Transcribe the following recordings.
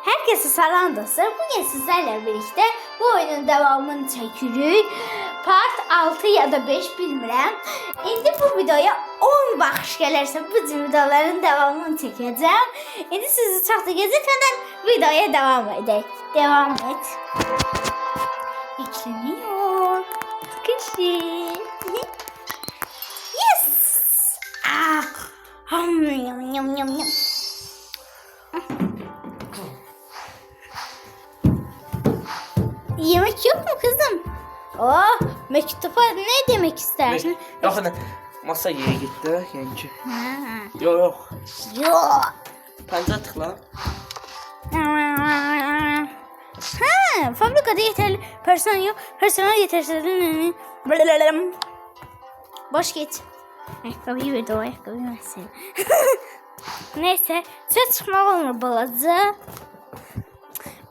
Herkese selam dostlar. Bugün sizlerle birlikte bu oyunun devamını çekirik. Part 6 ya da 5 bilmirəm. İndi bu videoya 10 baxış gəlirsə bu cür videoların devamını çəkəcəm. İndi sizi çox da gecikmədən videoya devam edək. Devam et. Yükleniyor. Kışı. Yes. Ah. Yum yum yum yum. Yemek yok mu kızım? Oh, mektupa ne demek istersin? Yok anne, masa yere gitti yani. Ha. Yok. Yok. Panca tıkla. Ha, fabrikada yeterli personel yok. Personel yetersiz. Boş git. Ayakkabıyı verdi, o ayakkabıyı versin. Neyse, çöle çıkmak olmur balaca.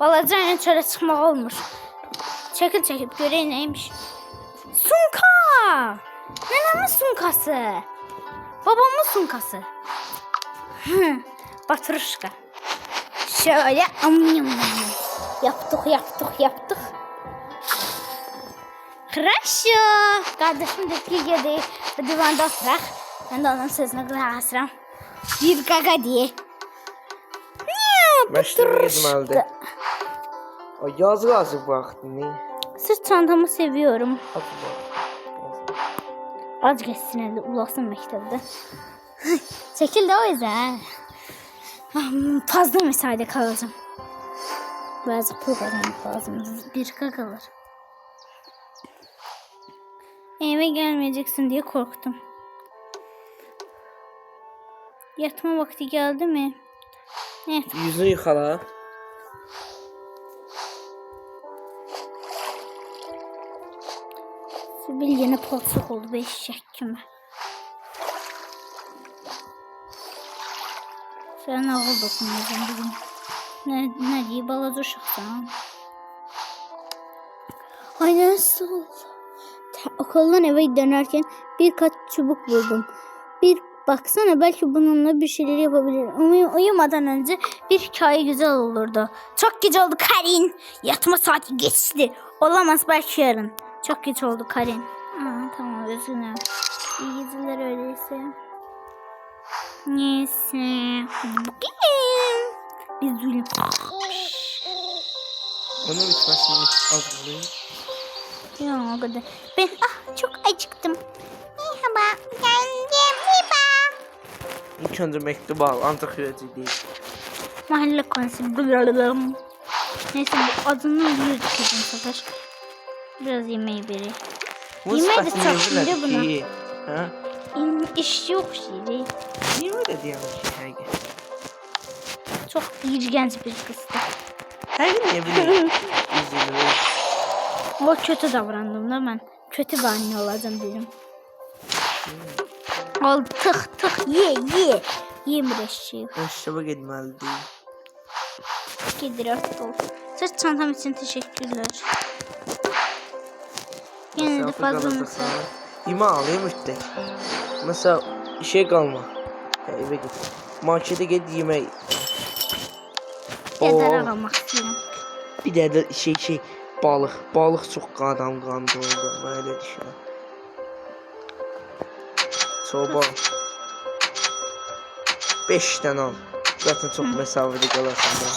Balaca ile çöle çıkmak olmur. Çekil göreyim neymiş. Sunka! Nenemin sunkası. Babamın sunkası. Baturuşka. Şöyle yaptık. Хорошо. Kardeşim de ki geldi. Divanda oturak. Ben de onun sözüne kulak asıram. Bir gaga diye. Baturuşka. O yazı vaxtını. Sırt çantamı seviyorum. Hadi Az geçsin elde ulaşsın mektebde. Çekil de o yüzden. Fazla mesaide kalacağım. Bazı pul kazanmak lazım. Bir kalır. Eve gelmeyeceksin diye korktum. Yatma vakti geldi mi? Evet. Yüzünü yıkala. Bir yeni palçıq oldu 5 şək kimi. Sən ağıl dokunmayacağım bugün. Ne deyib balaca uşaqsan? Ay nasıl oldu? Okuldan eve dönerken birkaç çubuk buldum. Bir baksana belki bununla bir şeyler yapabilirim. Uyumadan önce bir hikaye güzel olurdu. Çok geç oldu Karin. Yatma saati geçti. Olamaz belki yarın. Çok geç oldu Karin. Tamam üzgünüm. İyi geceler öyleyse. Neyse. Biz zulüm. Onun bitmesini az bulayım. Ya o kadar. Ben çok acıktım. Merhaba. Geldim. Merhaba. İlk önce mektubu al. Ancak öğretici değil. Mahalle konusu. Neyse bu adını biliyoruz kesin sefer. Biraz yemeği biri. Yemeği de çok şimdi buna. Ha? İş yok şimdi. Niye öyle diyorsun ki? Çok iğrenç bir kızdı. Her gün ne bileyim. Üzülür. O kötü davrandım da ben. Kötü bir anne olacağım dedim. Al tık ye. Yemir eşeği. Aşağı gitmeli değil. Gidir ol. Sırt çantam için teşekkürler. Yine de fazla mesela. Yeme alayım işte. Mesela şey kalma. Eve git. Markete git yemeği. Gedər almaq istəyirəm. Bir de şey balık. Balık çok qadam qandı oldu. Ben öyle düşünüyorum. Soba. 5 tane al. Zaten çok mesafede kalasın.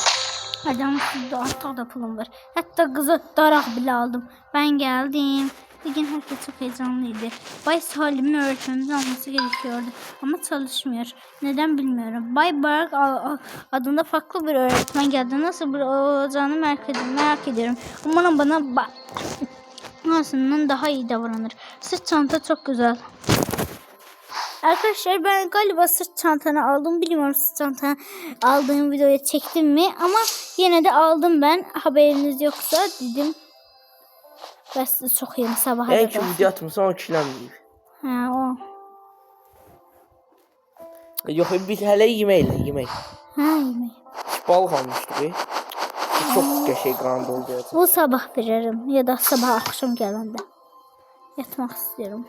Adam sizde artıq da pulum var. Hatta kızı daraq bile aldım. Ben geldim. Bugün herkes çok heyecanlıydı. Bay Salim'in öğretmenimiz alması gerekiyordu. Ama çalışmıyor. Neden bilmiyorum. Bay Barak adında farklı bir öğretmen geldi. Nasıl bir olacağını merak ediyorum. Umarım bana aslında daha iyi davranır. Sırt çanta çok güzel. Arkadaşlar ben galiba sırt çantanı aldım. Bilmiyorum sırt çantanı aldığım videoya çektim mi. Ama yine de aldım ben. Haberiniz yoksa dedim. Ben sizi çok yeni sabaha en ki video atmışsan o kiləmliyib. Ha o. Yox biz hələ yemək. Ha yemek. Balıq almışdıq. Çok qəşəng qandı oldu. Bu sabah veririm ya da sabah akşam gələndə. Yatmaq istiyorum.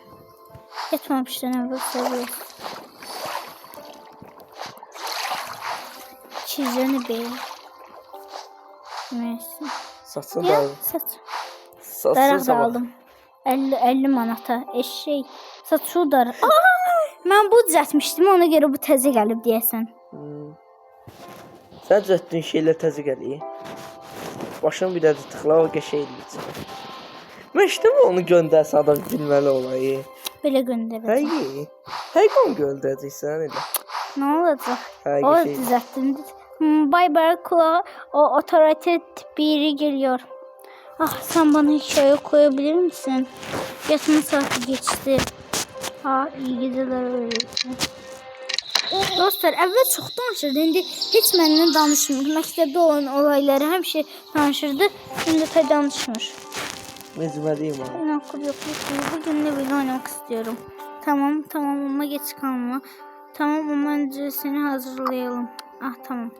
Yatmamışdan əvvəl seviyorum. 200'ünü be. Neyse. Satsın Ya da. saç. Satsın Daraq da sabah. aldım. 50 manata. Eşek. Saçı daraq. Mən bu düzəltmişdim, ona görə bu təzə gəlib deyəsən. Sən düzəltdiyin şeylər təzə gəlir. Başına bir də tıxla o qəşəng eləyir. Mən işte onu göndərsə adam bilməli olayı. Belə göndərəcəm. Həqiqi. Həqiqi onu göndərəcəksən elə. Nə olacaq? Həqiqi O şey. düzəltdim. Bay bay kulağa o otoriter biri geliyor. Ah sen bana hikaye koyabilir misin? Yatma saati geçti. Ha iyi geceler öğretmen. Dostlar əvvəl çox danışırdı. İndi heç mənimlə danışmır. Məktəbdə olan olayları həmişə danışırdı. İndi pek danışmır. Mecbəliyim onu. Ben akıl yok. Bugün ne böyle oynamak istiyorum. Tamam ama geç kalma. Tamam ama önce seni hazırlayalım. Ah tamam.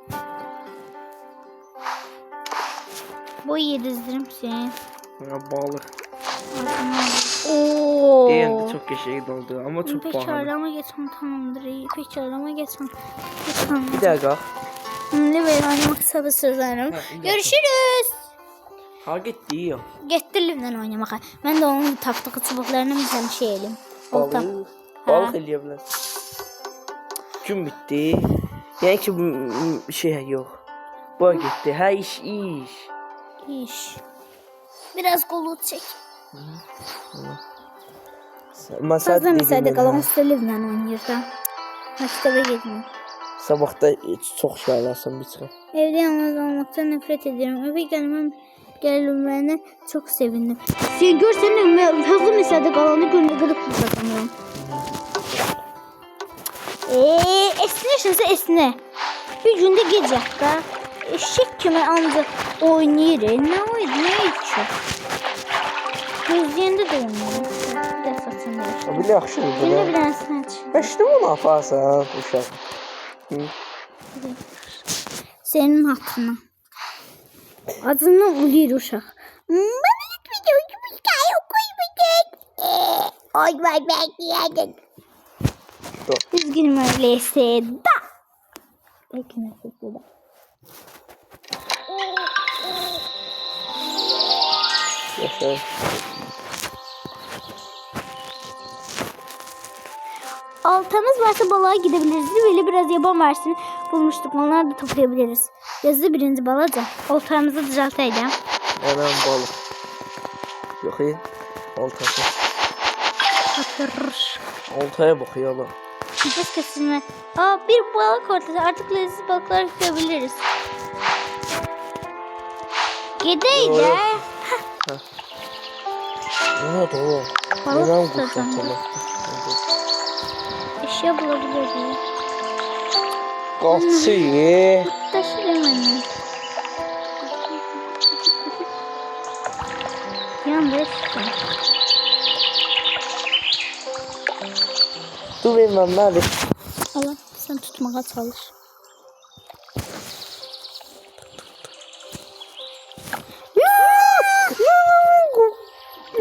Boy yedizdirim seni. Ya balık. Ooo. Deyəndə çox qəşəng oldu ama çox Peki pahalı. arama geçmem tamamdır. İyi. Peki arama geçmem. Tamam. Bir dəqiqə. Ne böyle oynamak sabırsızlanırım. Ha, iyi Görüşürüz. Ha getdi yox. Getdi Livdən oynamağa. Mən də onun tapdığı çubuqlarını bir şey elim. Oltam. Balıq. Balıq eləyə bilərsən. Gün bitdi. Yəni ki bu şey yox. Bu getdi. Hə iş. İş. Biraz kolu çek. Məsələ Məsələ qalan üstə Livlə oynayır da. Məktəbə getmir. Sabahda çox şey alarsan bir çıxın. Evde yalnız olmaktan nefret ederim. Eve gelmene çok sevindim. Sen görsene hızlı meselde kalanı günde kırıp kazanıyorum. Esneşinse esne. Bir günde gece da eşek kimi anca oynayır. Ne oydu ne içiyor? Gözlerinde de oynuyor. Bir de saçında yaşıyor. Belə yaxşı oldu. Yine bir tanesini aç. Bəşdə onu aparsan uşaq. Senin hakkına. Adını uyur uşaq. Bana gitmeyecek. Bir hikaye okuymayacak. Oy vay bekleyecek. Üzgünüm öyleyse da. Peki nefes de. Yaşa. Altamız varsa balığa gidebiliriz. Böyle biraz yaban versini bulmuştuk. Onları da toplayabiliriz. Yazı birinci balaca. Oltamızı düzelteydim. Hemen balık. Yok iyi. Oltası. Hatırır. Oltaya bakıyor oğlum. Nefes kesilme. Bir balık ortası. Artık lezzetli balıklar tutabiliriz. Gideyi de. Ne oldu oğlum? Balık Neden tutacağım. kuşatılır? Eşya bulabiliriz. Kaçıyı. Taşırım anne. Yanlış. Dur bilmem nerede. Allah sen tutmaya çalış.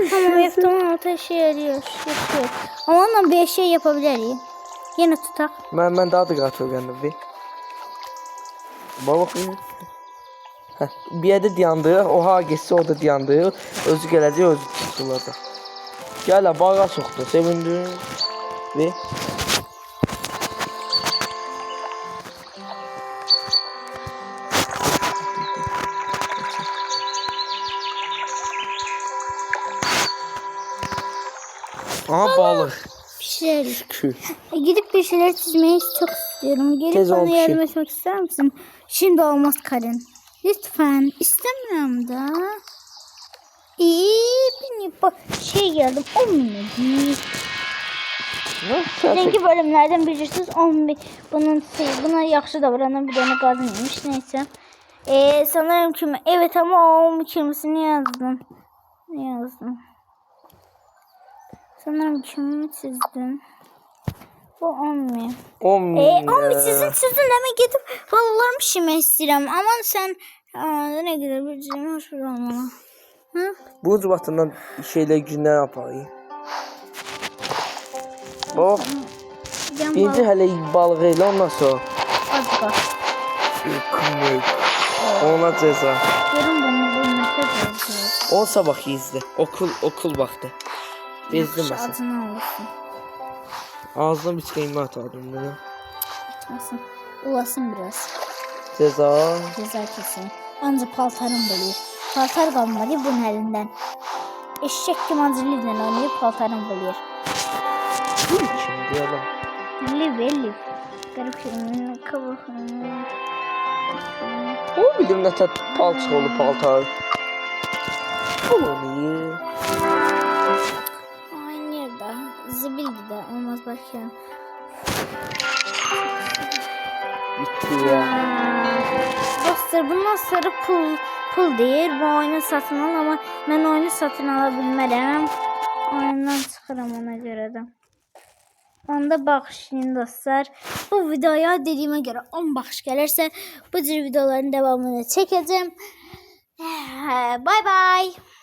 Tamam Efton altı şey yarıyor. Yapıyor. Ama onunla bir şey yapabiliriz. Yine tutak. Ben daha da kaç öğrendim bir. Balık mı? Heh, bir yerde dayandı. Oha geçse orada dayandı. Özü geləcək, özü tutulacaq. Gəl bağa soxdu. Sevindim. Ve aha balık. Pişirelim. Şükür. Gidip bir şeyler çizmeyi çok istiyorum. Gelip Tez ol bana bir şey. yardım etmek ister misin? Şimdi olmaz Karen. Lütfen. İstemiyorum da. Beni şey geldim. 10 milyon. Çünkü bölümlerden bilirsiniz 11 buna yaxşı davranan bir tane kadın imiş. Neyse. Sanırım ki evet ama o 10 kelimesini yazdım. Ne yazdım? Sanırım kimi çizdim. Bu 10 10 sizin çizdin hemen gidip balalarımı şişirmək istəyirəm. Aman sen ne kadar bir cümle hoş bir olmalı. Hı? Bu cıvatından şeyler günler yapayım. Bak. Yan Birinci hələ balığı ilə ondan sonra. Az bak. Kımık. Ona ceza. Görün bunu ne kadar. On sabah izle. Okul vakti. Bezdim mesela. Adını alırsın. Ağzına bir şeyimi atardım bunu. Nasıl? Ulasın biraz. Ceza. Ceza kesin. Ancak paltarım bölüyor. Paltar kalmadı bunun elinden. Eşek gibi acılıyla oynayıp paltarım bölüyor. Şimdi yalan. Liv. Garip şeyin kabuklarını. O bilim ne tat palçalı paltar. Onu Aynı yerde. Zibildi de olmaz belki. bitti ya. Dostlar bundan sonra pul değil. Bu oyunu satın al ama ben oyunu satın alabilmem. Oyundan çıkarım ona göre de. Onda bağışlayın dostlar. Bu videoya dediğime göre 10 bağış gelirse bu tür videoların devamını çekeceğim. Bye bye.